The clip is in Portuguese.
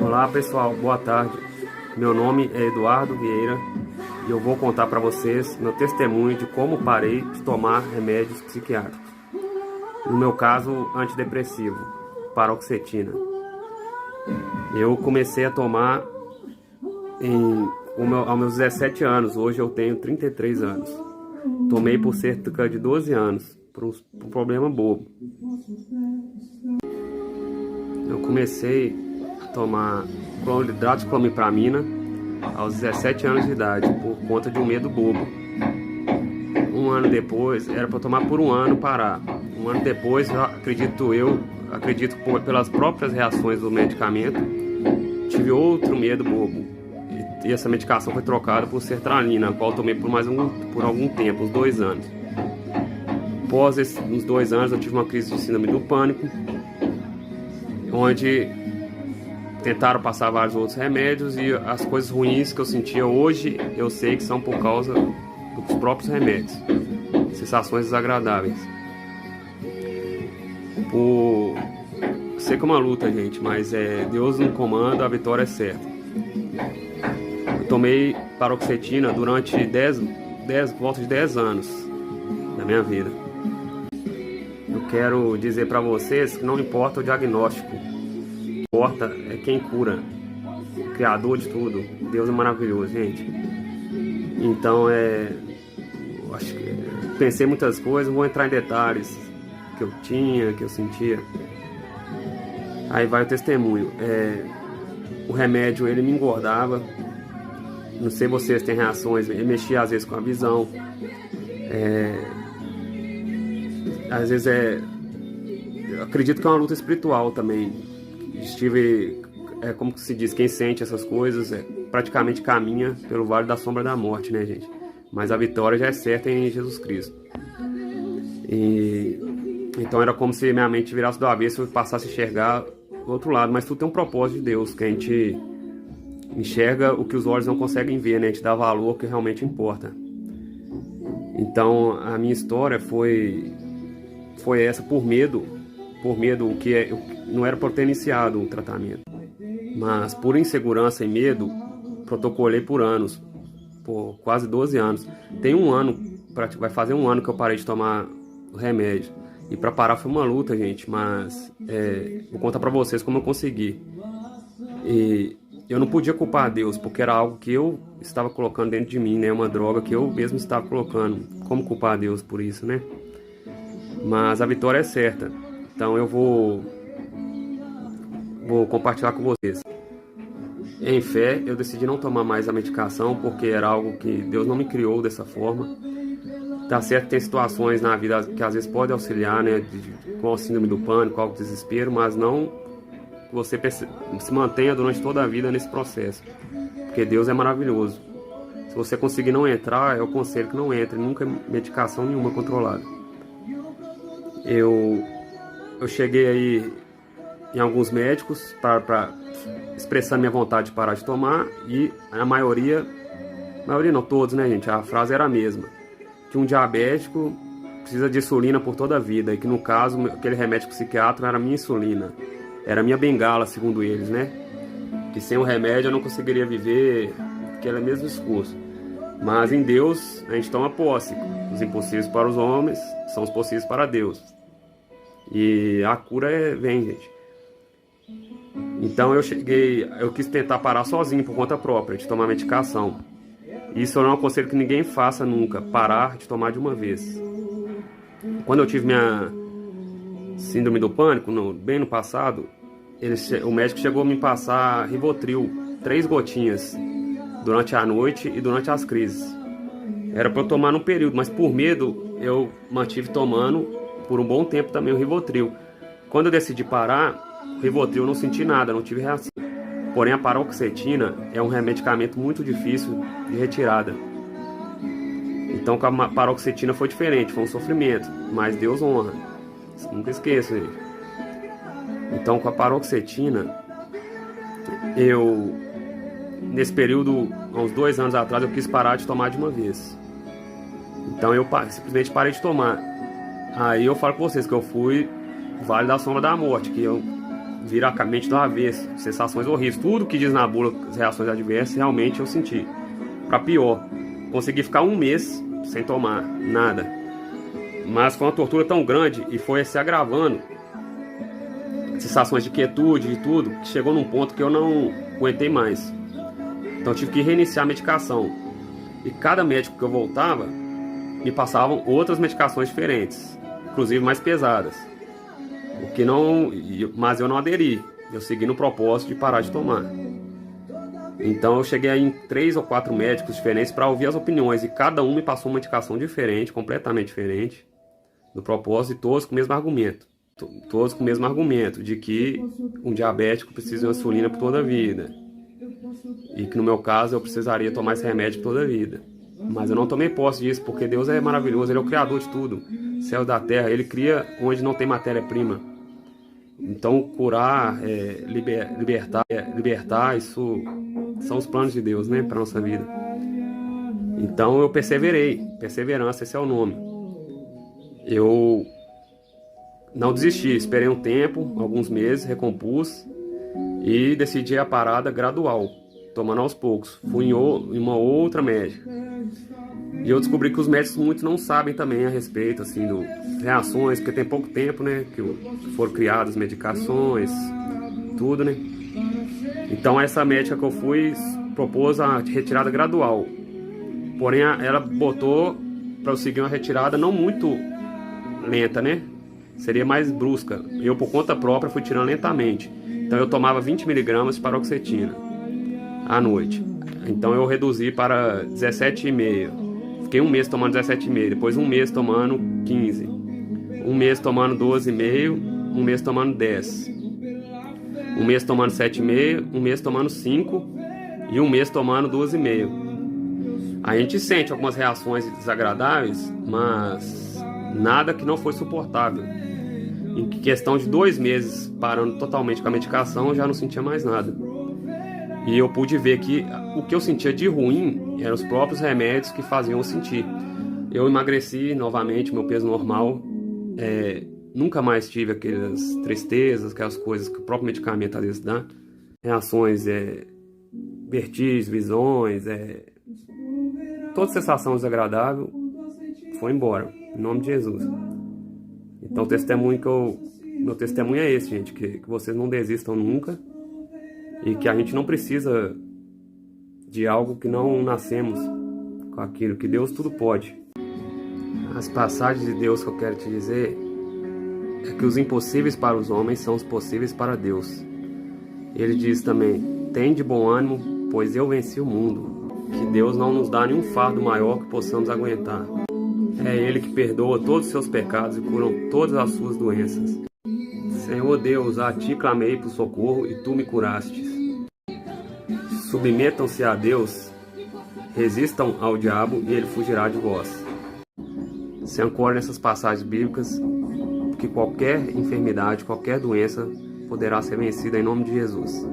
Olá pessoal, boa tarde. Meu nome é Eduardo Vieira e eu vou contar para vocês meu testemunho de como parei de tomar remédios psiquiátricos. No meu caso, antidepressivo, paroxetina. Eu comecei a tomar aos meus 17 anos, hoje eu tenho 33 anos. Tomei por cerca de 12 anos, por um problema bobo. Eu comecei a tomar cloridrato de clomipramina aos 17 anos de idade, por conta de um medo bobo. Um ano depois, era para tomar por um ano, parar. Um ano depois, acredito pelas próprias reações do medicamento, tive outro medo bobo. E essa medicação foi trocada por sertralina, a qual eu tomei por algum tempo, uns 2 anos. Após uns 2 anos, eu tive uma crise de síndrome do pânico, onde tentaram passar vários outros remédios e as coisas ruins que eu sentia hoje, eu sei que são por causa dos próprios remédios. Sensações desagradáveis. Sei que é uma luta, gente, mas Deus no comando, a vitória é certa. Eu tomei paroxetina durante volta de 10 anos da minha vida. Eu quero dizer para vocês que não importa o diagnóstico, importa é quem cura, o criador de tudo. Deus é maravilhoso, gente. Então acho que pensei muitas coisas, não vou entrar em detalhes que eu tinha, que eu sentia. Aí vai o testemunho. O remédio, ele me engordava. Não sei se vocês têm reações, ele mexia às vezes com a visão. Às vezes eu acredito que é uma luta espiritual também. Como se diz, quem sente essas coisas praticamente caminha pelo vale da sombra da morte, né, gente? Mas a vitória já é certa em Jesus Cristo. Então era como se minha mente virasse do avesso e eu passasse a enxergar do outro lado. Mas tudo tem um propósito de Deus, que a gente enxerga o que os olhos não conseguem ver, né? A gente dá valor ao que realmente importa. Então a minha história foi essa, por medo, não era para ter iniciado um tratamento. Mas por insegurança e medo, protocolei por anos, por quase 12 anos. Vai fazer um ano que eu parei de tomar o remédio. E para parar foi uma luta, gente, mas vou contar para vocês como eu consegui. E eu não podia culpar a Deus, porque era algo que eu estava colocando dentro de mim, né? Uma droga que eu mesmo estava colocando. Como culpar a Deus por isso, né? Mas a vitória é certa. Então eu vou compartilhar com vocês. Em fé, eu decidi não tomar mais a medicação, porque era algo que Deus não me criou dessa forma. Tá certo, tem situações na vida que às vezes podem auxiliar, né, com a síndrome do pânico, com o desespero, mas não que você se mantenha durante toda a vida nesse processo, porque Deus é maravilhoso. Se você conseguir não entrar, eu aconselho que não entre, nunca medicação nenhuma controlada. Eu cheguei aí em alguns médicos para expressar minha vontade de parar de tomar, e a maioria não, todos, né, gente, a frase era a mesma, que um diabético precisa de insulina por toda a vida, e que no caso, aquele remédio psiquiátrico era a minha insulina, era a minha bengala, segundo eles, né, que sem o remédio eu não conseguiria viver, aquele mesmo discurso. Mas em Deus a gente toma posse, os impossíveis para os homens são os possíveis para Deus, e a cura vem, gente. Então eu quis tentar parar sozinho por conta própria, de tomar medicação. Isso eu não aconselho que ninguém faça nunca, parar de tomar de uma vez. Quando eu tive minha síndrome do pânico, bem no passado, o médico chegou a me passar Rivotril, 3 gotinhas, durante a noite e durante as crises. Era para eu tomar num período, mas por medo eu mantive tomando por um bom tempo também o Rivotril. Quando eu decidi parar, o Rivotril eu não senti nada, não tive reação. Porém, a paroxetina é um medicamento muito difícil de retirada. Então, com a paroxetina foi diferente, foi um sofrimento, mas Deus honra. Nunca esqueça, gente. Então, com a paroxetina, nesse período, há uns 2 anos atrás, eu quis parar de tomar de uma vez. Então, eu simplesmente parei de tomar. Aí eu falo com vocês que eu fui Vale da Sombra da Morte, que eu vira a mente do avesso, sensações horríveis. Tudo que diz na bula, as reações adversas, realmente eu senti. Para pior, consegui ficar um mês sem tomar nada. Mas foi uma tortura tão grande e foi se agravando. Sensações de quietude e tudo, que chegou num ponto que eu não aguentei mais. Então tive que reiniciar a medicação. E cada médico que eu voltava, me passavam outras medicações diferentes, inclusive mais pesadas. Mas eu não aderi. Eu segui no propósito de parar de tomar. Então eu cheguei em 3 ou 4 médicos diferentes para ouvir as opiniões. E cada um me passou uma medicação diferente, completamente diferente, do propósito, e todos com o mesmo argumento. Todos com o mesmo argumento, de que um diabético precisa de uma insulina por toda a vida. E que no meu caso eu precisaria tomar esse remédio por toda a vida. Mas eu não tomei posse disso, porque Deus é maravilhoso, Ele é o criador de tudo. Céu da terra, Ele cria onde não tem matéria-prima. Então curar, libertar, isso são os planos de Deus, né, para nossa vida. Então eu perseverei, perseverança, esse é o nome. Eu não desisti, esperei um tempo, alguns meses, recompus e decidi a parada gradual, tomando aos poucos. Fui em uma outra médica. E eu descobri que os médicos muitos não sabem também a respeito, assim, das reações, porque tem pouco tempo, né, que foram criadas medicações, tudo, né. Então essa médica que eu fui propôs a retirada gradual. Porém ela botou para eu seguir uma retirada não muito lenta, né. Seria mais brusca. Eu, por conta própria, fui tirando lentamente. Então eu tomava 20 mg de paroxetina à noite. Então eu reduzi para 17,5. Fiquei um mês tomando 17,5. Depois um mês tomando 15. Um mês tomando 12,5. Um mês tomando 10. Um mês tomando 7,5. Um mês tomando 5. E um mês tomando 12,5. A gente sente algumas reações desagradáveis, mas nada que não foi suportável. Em questão de 2 meses parando totalmente com a medicação, eu já não sentia mais nada. E eu pude ver que o que eu sentia de ruim eram os próprios remédios que faziam eu sentir. Eu emagreci novamente, meu peso normal. Nunca mais tive aquelas tristezas, aquelas coisas que o próprio medicamento às vezes dá. Reações, vertigens, visões, toda sensação desagradável foi embora, em nome de Jesus. Então meu testemunho é esse, gente, que vocês não desistam nunca e que a gente não precisa de algo que não nascemos com aquilo, que Deus tudo pode. As passagens de Deus que eu quero te dizer é que os impossíveis para os homens são os possíveis para Deus. Ele diz também, tem de bom ânimo, pois eu venci o mundo, que Deus não nos dá nenhum fardo maior que possamos aguentar. É Ele que perdoa todos os seus pecados e cura todas as suas doenças. Senhor Deus, a Ti clamei por socorro e Tu me curastes. Submetam-se a Deus, resistam ao diabo e ele fugirá de vós. Se ancore nessas passagens bíblicas, que qualquer enfermidade, qualquer doença poderá ser vencida em nome de Jesus.